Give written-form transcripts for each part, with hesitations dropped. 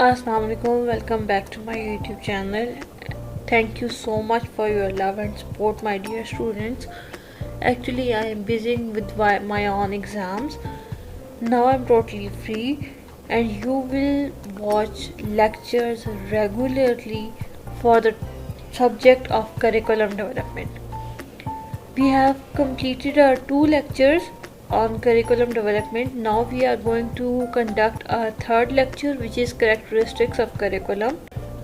Assalamu alaikum, welcome back to my YouTube channel. Thank you so much for your love and support, my dear students. Actually, I am busy with my own exams. Now I'm totally free, and you will watch lectures regularly for the subject of curriculum development. We have completed our 2 lectures on curriculum development. Now we are going to conduct our third lecture, which is characteristics of curriculum.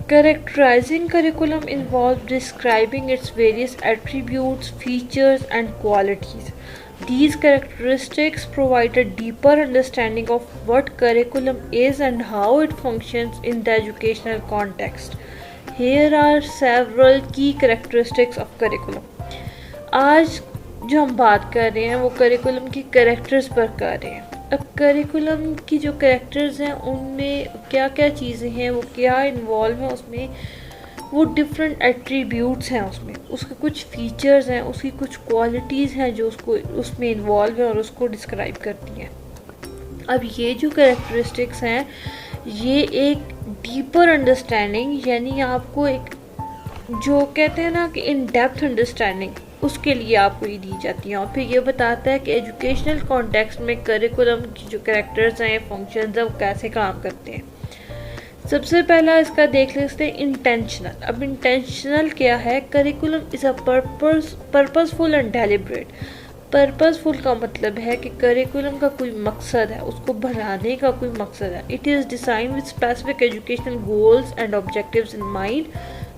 Characterizing curriculum involves describing its various attributes, features, and qualities. These characteristics provide a deeper understanding of what curriculum is and how it functions in the educational context. Here are several key characteristics of curriculum. आज जो हम बात कर रहे हैं वो curriculum की characters पर कर रहे हैं। अब करिकुलम की जो कैरेक्टर्स हैं उनमें क्या क्या चीज़ें हैं, वो क्या इन्वॉल्व है उसमें, वो डिफरेंट एट्रीब्यूट्स हैं उसमें, उसके कुछ फीचर्स हैं, उसकी कुछ क्वालिटीज़ हैं जो उसको उसमें इन्वॉल्व है और उसको डिस्क्राइब करती हैं। अब ये जो कैरेक्टरिस्टिक्स हैं ये एक डीपर अंडरस्टैंडिंग, यानी आपको एक जो कहते हैं ना कि इन डेप्थ अंडरस्टैंडिंग, उसके लिए आपको ये दी जाती हैं। और फिर ये बताता है कि एजुकेशनल कॉन्टेक्स्ट में करिकुलम की जो कैरेक्टर्स हैं, फंक्शंस हैं, वो कैसे काम करते हैं। सबसे पहला इसका देख लेते हैं इंटेंशनल। अब इंटेंशनल क्या है? Curriculum is a purposeful and deliberate. Purposeful का मतलब है कि करिकुलम का कोई मकसद है, उसको बनाने का कोई मकसद है। It is design with specific educational goals and objectives in mind,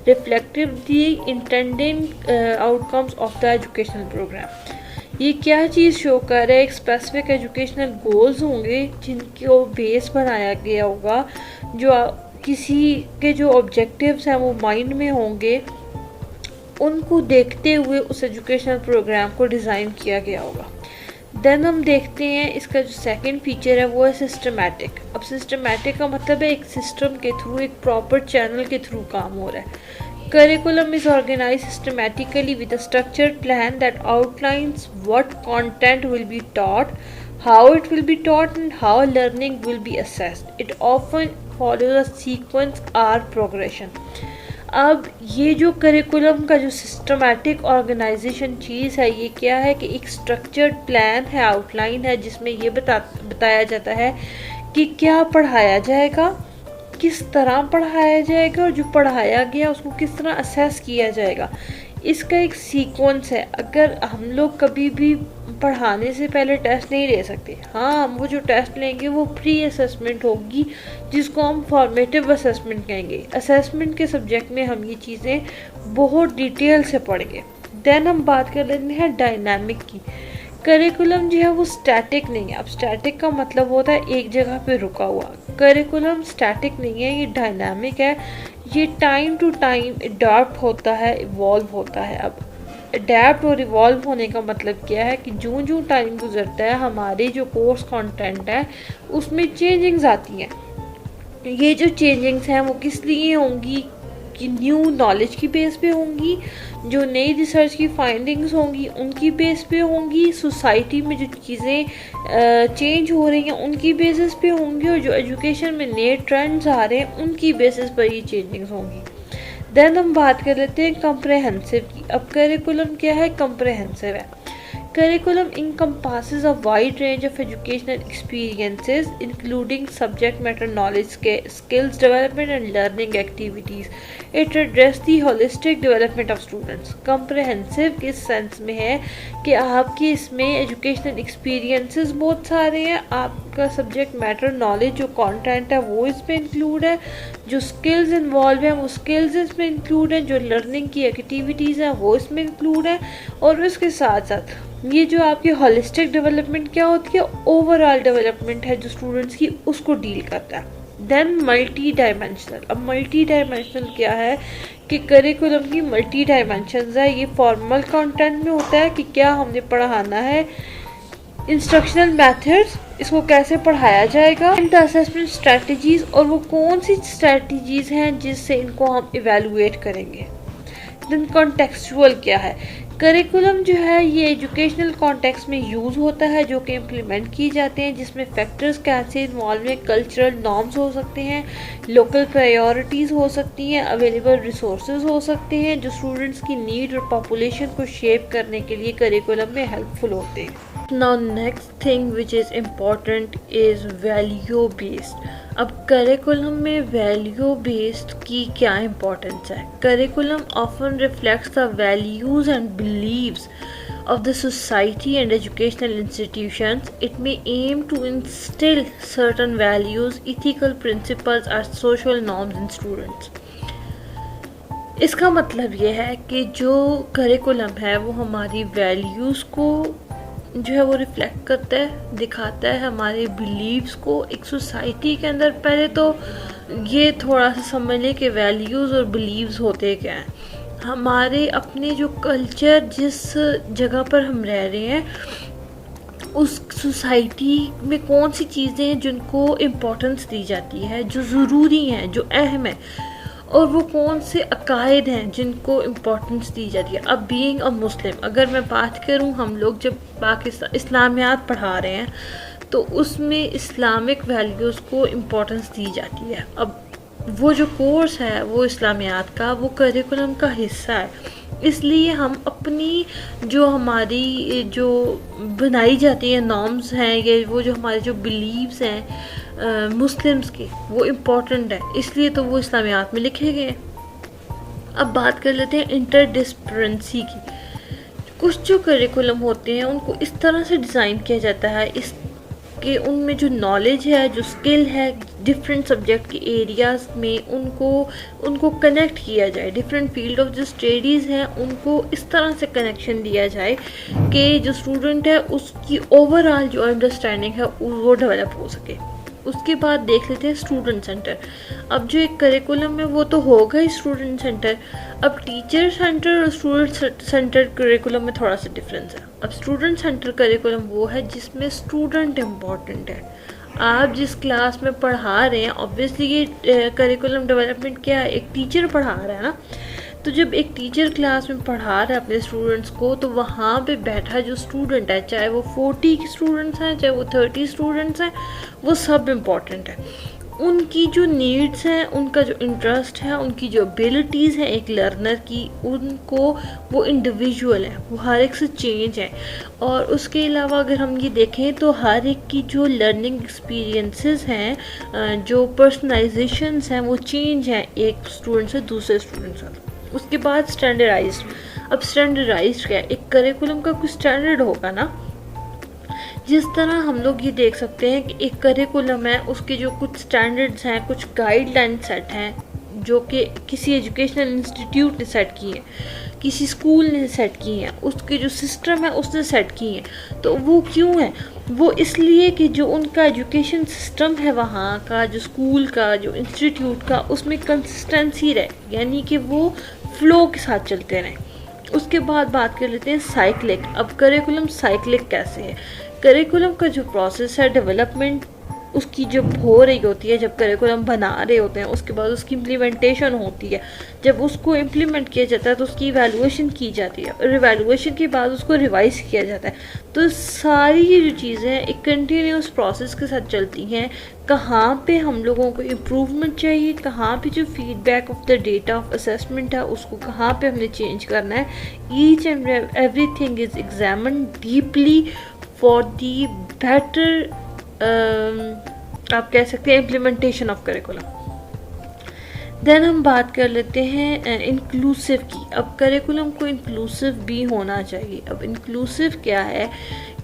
reflective the intended outcomes of the educational program. ये क्या चीज़ शो कर रहा है? एक स्पेसिफिक एजुकेशनल गोल्स होंगे जिनको बेस बनाया गया होगा, जो किसी के जो ऑब्जेक्टिव्स हैं वो माइंड में होंगे, उनको देखते हुए उस एजुकेशनल प्रोग्राम को डिज़ाइन किया गया होगा। देन हम देखते हैं इसका जो सेकंड फीचर है वो है सिस्टमैटिक। अब सिस्टमैटिक का मतलब है एक सिस्टम के थ्रू, एक प्रॉपर चैनल के थ्रू काम हो रहा है। Curriculum is organize systematically with a structured plan that outlines what content will be taught, how it will be taught and how learning will be assessed. It often follows a sequence or progression. अब ये जो curriculum का जो systematic organisation चीज़ है, ये क्या है कि एक स्ट्रक्चर्ड प्लान है, आउटलाइन है, जिसमें ये बताया जाता है कि क्या पढ़ाया जाएगा, किस तरह पढ़ाया जाएगा, और जो पढ़ाया गया उसको किस तरह असेस किया जाएगा। इसका एक सीक्वेंस है। अगर हम लोग कभी भी पढ़ाने से पहले टेस्ट नहीं ले सकते। हाँ, हम वो जो टेस्ट लेंगे वो प्री असेसमेंट होगी, जिसको हम फॉर्मेटिव असेसमेंट कहेंगे। असेसमेंट के सब्जेक्ट में हम ये चीज़ें बहुत डिटेल से पढ़ेंगे। देन हम बात कर लेते हैं डायनामिक की। करिकुलम जो है वो स्टैटिक नहीं है। अब स्टैटिक का मतलब होता है एक जगह पे रुका हुआ। करिकुलम स्टैटिक नहीं है, ये डायनामिक है। ये टाइम टू टाइम अडॉप्ट होता है, इवॉल्व होता है। अब अडेप्ट और इवॉल्व होने का मतलब क्या है कि जो जो टाइम गुजरता है हमारे जो कोर्स कंटेंट है उसमें चेंजिंग्स आती हैं। ये जो चेंजिंग्स हैं वो किस लिए होंगी कि न्यू नॉलेज की बेस पे होंगी, जो नई रिसर्च की फाइंडिंग्स होंगी उनकी बेस पे होंगी, सोसाइटी में जो चीज़ें चेंज हो रही हैं उनकी बेसिस पे होंगी, और जो एजुकेशन में नए ट्रेंड्स आ रहे हैं उनकी बेसिस पर ये चेंजिंग्स होंगी। देन हम बात कर लेते हैं कम्प्रहेंसिव की। अब करिकुलम क्या है? कम्प्रहेंसिव है। Curriculum encompasses a wide range of educational experiences, including subject matter knowledge, skills development, and learning activities. It addresses the holistic development of students. Comprehensive के सेंस में है कि आपकी इसमें educational experiences बहुत सारे हैं, आपका subject matter knowledge जो content है वो इसमें include है, जो skills involve हैं वो skills इसमें include हैं, जो learning की activities हैं वो इसमें include है, और उसके साथ साथ ये जो आपकी होलिस्टिक डेवलपमेंट क्या होती है? ओवरऑल डेवलपमेंट है जो स्टूडेंट्स की, उसको डील करता है। Then multi dimensional. अब मल्टी डायमेंशनल क्या है कि करिकुलम की मल्टी डायमेंशंस है। ये फॉर्मल कंटेंट में होता है कि क्या हमने पढ़ाना है, इंस्ट्रक्शनल मेथड्स, इसको कैसे पढ़ाया जाएगा, एंड द असेसमेंट स्ट्रेटजीज, और वो कौन सी स्ट्रेटजीज हैं जिससे इनको हम इवेलुएट करेंगे। देन कॉन्टेक्चुअल क्या है करिकुलम जो है ये एजुकेशनल कॉन्टेक्स्ट में यूज़ होता है, जो कि इम्प्लीमेंट की जाते हैं, जिसमें फैक्टर्स कैसे इन्वॉल्व हैं, कल्चरल नॉर्म्स हो सकते हैं, लोकल प्रायोरिटीज़ हो सकती हैं, अवेलेबल रिसोर्सेज हो सकते हैं, जो स्टूडेंट्स की नीड और पॉपुलेशन को शेप करने के लिए करिकुलम में हेल्पफुल होते हैं। Now next thing which is important is value based। अब करिकुलम में वैल्यू बेस्ड की क्या इम्पोर्टेंस है? Curriculum often reflects the values and beliefs of the society and educational institutions. It may aim to instill certain values, ethical principles or social norms in students। इसका मतलब ये है कि जो करिकुलम है वो हमारी वैल्यूज़ को जो है वो रिफ्लेक्ट करता है, दिखाता है, हमारे बिलीव्स को एक सोसाइटी के अंदर। पहले तो ये थोड़ा सा समझ लें कि वैल्यूज़ और बिलीव्स होते क्या हैं। हमारे अपने जो कल्चर, जिस जगह पर हम रह रहे हैं, उस सोसाइटी में कौन सी चीज़ें हैं जिनको इम्पोर्टेंस दी जाती है, जो ज़रूरी हैं, जो अहम है, और वो कौन से अकायद हैं जिनको इम्पोर्टेंस दी जाती है। अब बीइंग अ मुस्लिम अगर मैं बात करूं, हम लोग जब पाकिस्तान इस्लामियात पढ़ा रहे हैं तो उसमें इस्लामिक वैल्यूज़ को इम्पोर्टेंस दी जाती है। अब वो जो कोर्स है वो इस्लामियात का, वो करिकुलम का हिस्सा है। इसलिए हम अपनी जो हमारी जो बनाई जाती है नॉर्म्स हैं, ये वो जो हमारे जो बिलीव्स हैं मुस्लिम्स के, वो इम्पोर्टेंट है, इसलिए तो वो इस्लामियात में लिखे गए हैं। अब बात कर लेते हैं इंटरडिसिप्लिनरी की। कुछ जो करिकुलम होते हैं उनको इस तरह से डिज़ाइन किया जाता है कि उनमें जो नॉलेज है, जो स्किल है, डिफरेंट सब्जेक्ट के एरियाज़ में उनको कनेक्ट किया जाए। डिफरेंट फील्ड ऑफ जो स्टडीज़ हैं उनको इस तरह से कनेक्शन दिया जाए कि जो स्टूडेंट है उसकी ओवरऑल जो अंडरस्टैंडिंग है वो डेवलप हो सके। उसके बाद देख लेते हैं स्टूडेंट सेंटर। अब जो एक करिकुलम है वो तो होगा ही स्टूडेंट सेंटर। अब टीचर सेंटर और स्टूडेंट सेंटर करिकुलम में थोड़ा सा डिफरेंस है। अब स्टूडेंट सेंटर करिकुलम वो है जिसमें स्टूडेंट इम्पॉर्टेंट है। आप जिस क्लास में पढ़ा रहे हैं, ऑब्वियसली ये करिकुलम डेवलपमेंट क्या है, एक टीचर पढ़ा रहा है ना, तो जब एक टीचर क्लास में पढ़ा रहा है अपने स्टूडेंट्स को, तो वहाँ पे बैठा जो स्टूडेंट है, चाहे वो 40 स्टूडेंट्स हैं, चाहे वो 30 स्टूडेंट्स हैं, वो सब इम्पॉर्टेंट है। उनकी जो नीड्स हैं, उनका जो इंटरेस्ट है, उनकी जो एबिलिटीज़ हैं एक लर्नर की, उनको वो इंडिविजुअल है, वो हर एक से चेंज है। और उसके अलावा अगर हम ये देखें तो हर एक की जो लर्निंग एक्सपीरियंसेस हैं, जो पर्सनलाइजेशंस हैं, वो चेंज हैं एक स्टूडेंट से दूसरे स्टूडेंट से। उसके बाद स्टैंडर्डाइज्ड। अब स्टैंडर्डाइज्ड क्या है? एक करिकुलम का कुछ स्टैंडर्ड होगा ना। जिस तरह हम लोग ये देख सकते हैं कि एक करिकुलम है, उसके जो कुछ स्टैंडर्ड्स हैं, कुछ गाइडलाइन सेट हैं जो कि किसी एजुकेशनल इंस्टीट्यूट ने सेट की है, किसी स्कूल ने सेट की हैं, उसके जो सिस्टम है उसने सेट की हैं। तो वो क्यों है? वो इसलिए कि जो उनका एजुकेशन सिस्टम है वहाँ का, जो स्कूल का, जो इंस्टीट्यूट का, उसमें कंसिस्टेंसी रहे, यानी कि वो फ्लो के साथ चलते रहें। उसके बाद बात कर लेते हैं साइक्लिक। अब करिकुलम साइक्लिक कैसे है? करिकुलम का जो प्रोसेस है डेवलपमेंट उसकी जब हो रही होती है, जब करिकुलम बना रहे होते हैं, उसके बाद उसकी इम्प्लीमेंटेशन होती है। जब उसको इम्प्लीमेंट किया जाता है तो उसकी इवैल्यूएशन की जाती है, और इवैल्यूएशन के बाद उसको रिवाइज किया जाता है। तो सारी ये जो चीज़ें हैं एक कंटिन्यूस प्रोसेस के साथ चलती हैं। कहाँ पे हम लोगों को इम्प्रूवमेंट चाहिए, कहाँ पे जो feedback of the data of assessment है उसको कहाँ पे हमने चेंज करना है, each and everything is examined deeply for the better आप कह सकते हैं इम्प्लीमेंटेशन ऑफ करिकुलम। देन हम बात कर लेते हैं इंक्लूसिव की। अब करिकुलम को इंक्लूसिव भी होना चाहिए। अब इंक्लूसिव क्या है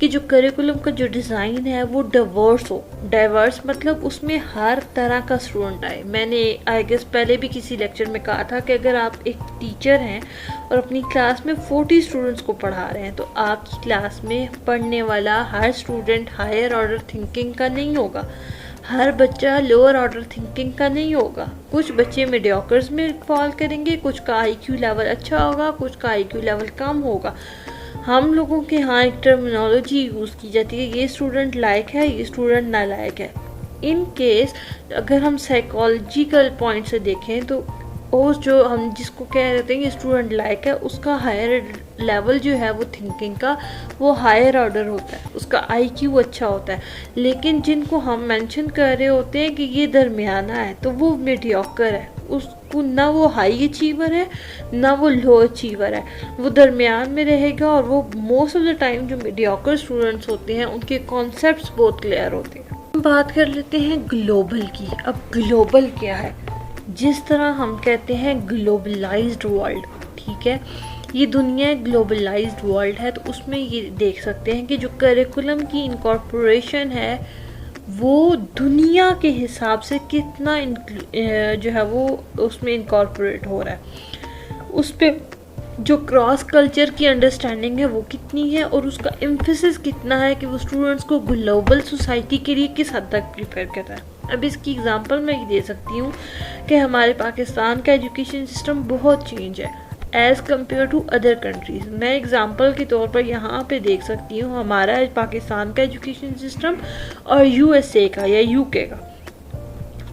कि जो करिकुलम का जो डिज़ाइन है वो डाइवर्स हो। डाइवर्स मतलब उसमें हर तरह का स्टूडेंट आए। मैंने आई गेस पहले भी किसी लेक्चर में कहा था कि अगर आप एक टीचर हैं और अपनी क्लास में 40 स्टूडेंट्स को पढ़ा रहे हैं, तो आपकी क्लास में पढ़ने वाला हर स्टूडेंट हायर ऑर्डर थिंकिंग का नहीं होगा, हर बच्चा लोअर ऑर्डर थिंकिंग का नहीं होगा। कुछ बच्चे मीडियोकर्स में फॉल करेंगे, कुछ का आईक्यू लेवल अच्छा होगा, कुछ का आईक्यू लेवल कम होगा। हम लोगों के यहाँ एक टर्मिनोलॉजी यूज़ की जाती है, ये स्टूडेंट लायक है, ये स्टूडेंट नालायक है। इन केस अगर हम साइकोलॉजिकल पॉइंट से देखें तो और जो हम जिसको कह रहे थे कि स्टूडेंट लाइक है, उसका हायर लेवल जो है वो थिंकिंग का वो हायर ऑर्डर होता है, उसका आईक्यू अच्छा होता है। लेकिन जिनको हम मेंशन कर रहे होते हैं कि ये दरमियाना है, तो वो मीडियोकर है, उसको ना वो हाई अचीवर है ना वो लो अचीवर है, वो दरमियान में रहेगा। और वो मोस्ट ऑफ द टाइम जो मीडियोकर स्टूडेंट्स होते हैं उनके कॉन्सेप्ट्स बहुत क्लियर होते हैं। हम बात कर लेते हैं ग्लोबल की। अब ग्लोबल क्या है? जिस तरह हम कहते हैं ग्लोबलाइज्ड वर्ल्ड, ठीक है, ये दुनिया ग्लोबलाइज्ड वर्ल्ड है, तो उसमें ये देख सकते हैं कि जो करिकुलम की इनकॉर्पोरेशन है वो दुनिया के हिसाब से कितना जो है वो उसमें इनकॉर्पोरेट हो रहा है, उस पर जो क्रॉस कल्चर की अंडरस्टैंडिंग है वो कितनी है, और उसका एम्फेसिस कितना है कि वो स्टूडेंट्स को ग्लोबल सोसाइटी के लिए किस हद तक प्रिपेयर कर रहा है। अब इसकी एग्जांपल मैं ये दे सकती हूँ कि हमारे पाकिस्तान का एजुकेशन सिस्टम बहुत चेंज है as compare to other countries. मैं एग्जांपल के तौर पर यहाँ पे देख सकती हूँ हमारा पाकिस्तान का एजुकेशन सिस्टम और यूएसए का या यूके का।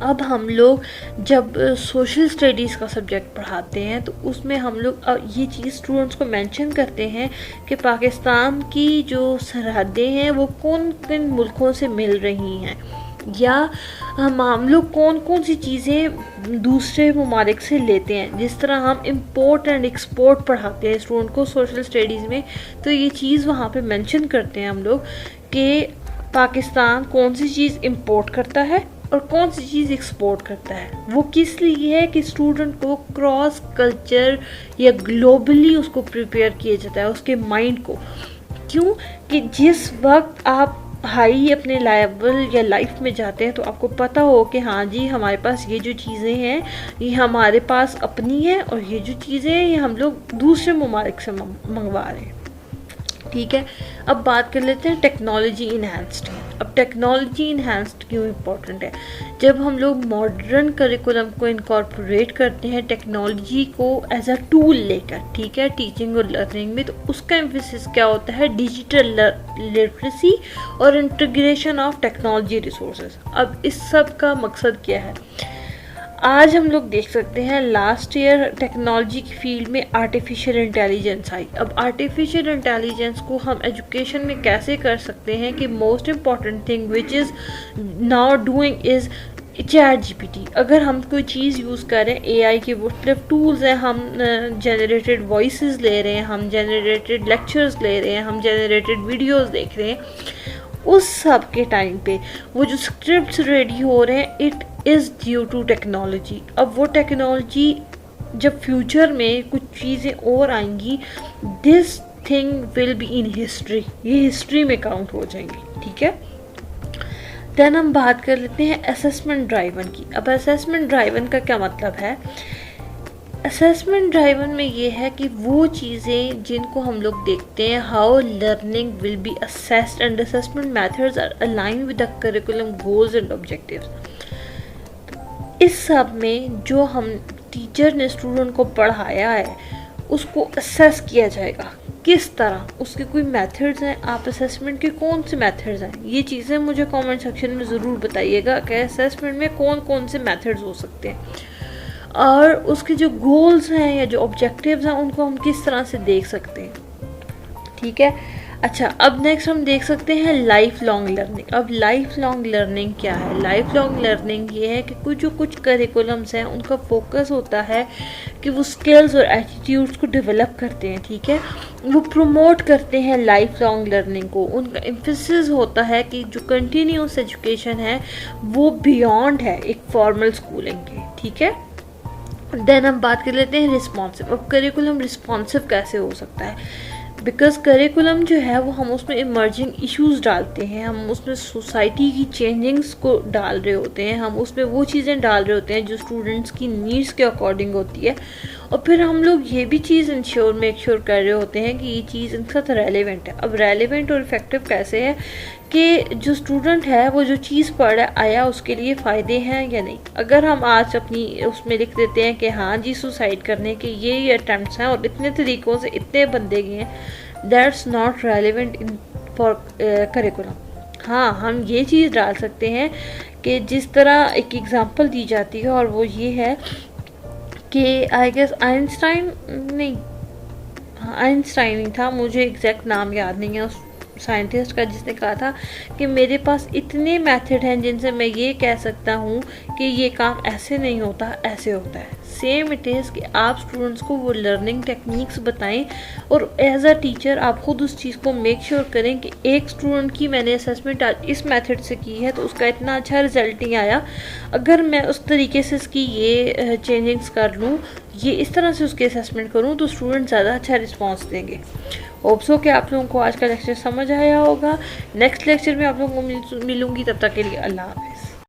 अब हम लोग जब सोशल स्टडीज़ का सब्जेक्ट पढ़ाते हैं तो उसमें हम लोग ये चीज़ स्टूडेंट्स को मेंशन करते हैं कि पाकिस्तान की जो सरहदें हैं वो कौन किन मुल्कों से मिल रही हैं, या हम लोग कौन कौन सी चीज़ें दूसरे ममालिक से लेते हैं। जिस तरह हम इंपोर्ट एंड एक्सपोर्ट पढ़ाते हैं स्टूडेंट को सोशल स्टडीज़ में, तो ये चीज़ वहाँ पे मेंशन करते हैं हम लोग कि पाकिस्तान कौन सी चीज़ इंपोर्ट करता है और कौन सी चीज़ एक्सपोर्ट करता है। वो किस लिए है कि स्टूडेंट को क्रॉस कल्चर या ग्लोबली उसको प्रिपेयर किया जाता है, उसके माइंड को। क्यों कि जिस वक्त आप हाई अपने लेवल या लाइफ में जाते हैं तो आपको पता हो कि हाँ जी हमारे पास ये जो चीज़ें हैं ये हमारे पास अपनी है, और ये जो चीज़ें हैं ये हम लोग दूसरे ममालिक से मंगवा रहे हैं, ठीक है। अब बात कर लेते हैं टेक्नोलॉजी इन्हांस्ड। अब टेक्नोलॉजी इन्हांस्ड क्यों इम्पोर्टेंट है? जब हम लोग मॉडर्न करिकुलम को इनकॉर्पोरेट करते हैं टेक्नोलॉजी को एज अ टूल लेकर, ठीक है, टीचिंग और लर्निंग में, तो उसका एम्फेसिस क्या होता है? डिजिटल लिटरेसी और इंटीग्रेशन ऑफ टेक्नोलॉजी रिसोर्सेज। अब इस सब का मकसद क्या है? आज हम लोग देख सकते हैं लास्ट ईयर टेक्नोलॉजी की फील्ड में आर्टिफिशियल इंटेलिजेंस आई। अब आर्टिफिशियल इंटेलिजेंस को हम एजुकेशन में कैसे कर सकते हैं कि most important thing which is now doing is ChatGPT। अगर हम कोई चीज़ यूज़ करें AI के मुख्तलिफ टूल्स हैं, हम जनरेटेड वॉइसेस ले रहे हैं, हम जनरेटेड लेक्चर्स ले रहे हैं, हम जनरेटेड वीडियोस देख रहे हैं, उस सब के टाइम पे वो जो स्क्रिप्ट्स रेडी हो रहे हैं it is due to technology. अब वो टेक्नोलॉजी जब फ्यूचर में कुछ चीज़ें और आएंगी, this thing will be in history, ये हिस्ट्री में काउंट हो जाएंगी, ठीक है। देन हम बात कर लेते हैं असेसमेंट ड्राइवन की। अब असेसमेंट ड्राइवन का क्या मतलब है? असेसमेंट ड्राइवन में ये है कि वो चीज़ें जिनको हम लोग देखते हैं, how learning will be assessed and assessment methods are align with the curriculum goals and objectives. इस सब में जो हम टीचर ने स्टूडेंट को पढ़ाया है उसको असेस किया जाएगा किस तरह, उसके कोई मेथड्स हैं, आप असेसमेंट के कौन से मेथड्स हैं, ये चीज़ें मुझे कमेंट सेक्शन में ज़रूर बताइएगा कि असेसमेंट में कौन कौन से मेथड्स हो सकते हैं, और उसके जो गोल्स हैं या जो ऑब्जेक्टिव्स हैं उनको हम किस तरह से देख सकते हैं, ठीक है। अच्छा, अब नेक्स्ट हम देख सकते हैं लाइफ लॉन्ग लर्निंग। अब लाइफ लॉन्ग लर्निंग क्या है? लाइफ लॉन्ग लर्निंग ये है कि कुछ करिकुलम्स हैं उनका फोकस होता है कि वो स्किल्स और एटीट्यूड्स को डेवलप करते हैं, ठीक है, वो प्रमोट करते हैं लाइफ लॉन्ग लर्निंग को। उनका एम्फेसिस होता है कि जो कंटिन्यूस एजुकेशन है वो बियॉन्ड है एक फॉर्मल स्कूलिंग के, ठीक है। देन हम बात कर लेते हैं रिस्पॉन्सिव। अब करिकुलम रिस्पॉन्सिव कैसे हो सकता है? बिकॉज करिकुलम जो है वो हम उसमें इमर्जिंग इश्यूज़ डालते हैं, हम उसमें सोसाइटी की चेंजिंग्स को डाल रहे होते हैं, हम उसमें वो चीज़ें डाल रहे होते हैं जो स्टूडेंट्स की नीड्स के अकॉर्डिंग होती है, और फिर हम लोग ये भी चीज़ मेक श्योर कर रहे होते हैं कि ये चीज़ इनके साथ रेलेवेंट है। अब रेलेवेंट और इफेक्टिव कैसे है कि जो स्टूडेंट है वो जो चीज़ पढ़ आया उसके लिए फ़ायदे हैं या नहीं। अगर हम आज अपनी उसमें लिख देते हैं कि हाँ जी सुसाइड करने के ये अटैम्प्ट्स हैं और इतने तरीक़ों से इतने बंदे गए हैं, that's not relevant in for curriculum. हाँ, हम ये चीज़ डाल सकते हैं कि जिस तरह एक एग्ज़ाम्पल दी जाती है और वो ये है कि आई गेस आइंस्टाइन, नहीं, हाँ आइंस्टाइन ही था, मुझे एग्जैक्ट नाम याद नहीं है उस साइंटिस्ट का, जिसने कहा था कि मेरे पास इतने मेथड हैं जिनसे मैं ये कह सकता हूँ कि ये काम ऐसे नहीं होता, ऐसे होता है। सेम इट इज़ कि आप स्टूडेंट्स को वो लर्निंग टेक्निक्स बताएं और एज अ टीचर आप खुद उस चीज़ को मेक श्योर करें कि एक स्टूडेंट की मैंने असेसमेंट आज इस मेथड से की है तो उसका इतना अच्छा रिजल्ट नहीं आया, अगर मैं उस तरीके से इसकी ये चेंजिंग्स कर लूँ, ये इस तरह से उसकी असेसमेंट करूँ, तो स्टूडेंट ज़्यादा अच्छा रिस्पॉन्स देंगे। होप्स हो कि आप लोगों को आज का लेक्चर समझ आया होगा। नेक्स्ट लेक्चर में आप लोगों को मिलूंगी, तब तक के लिए अल्लाह हाफ़िज़।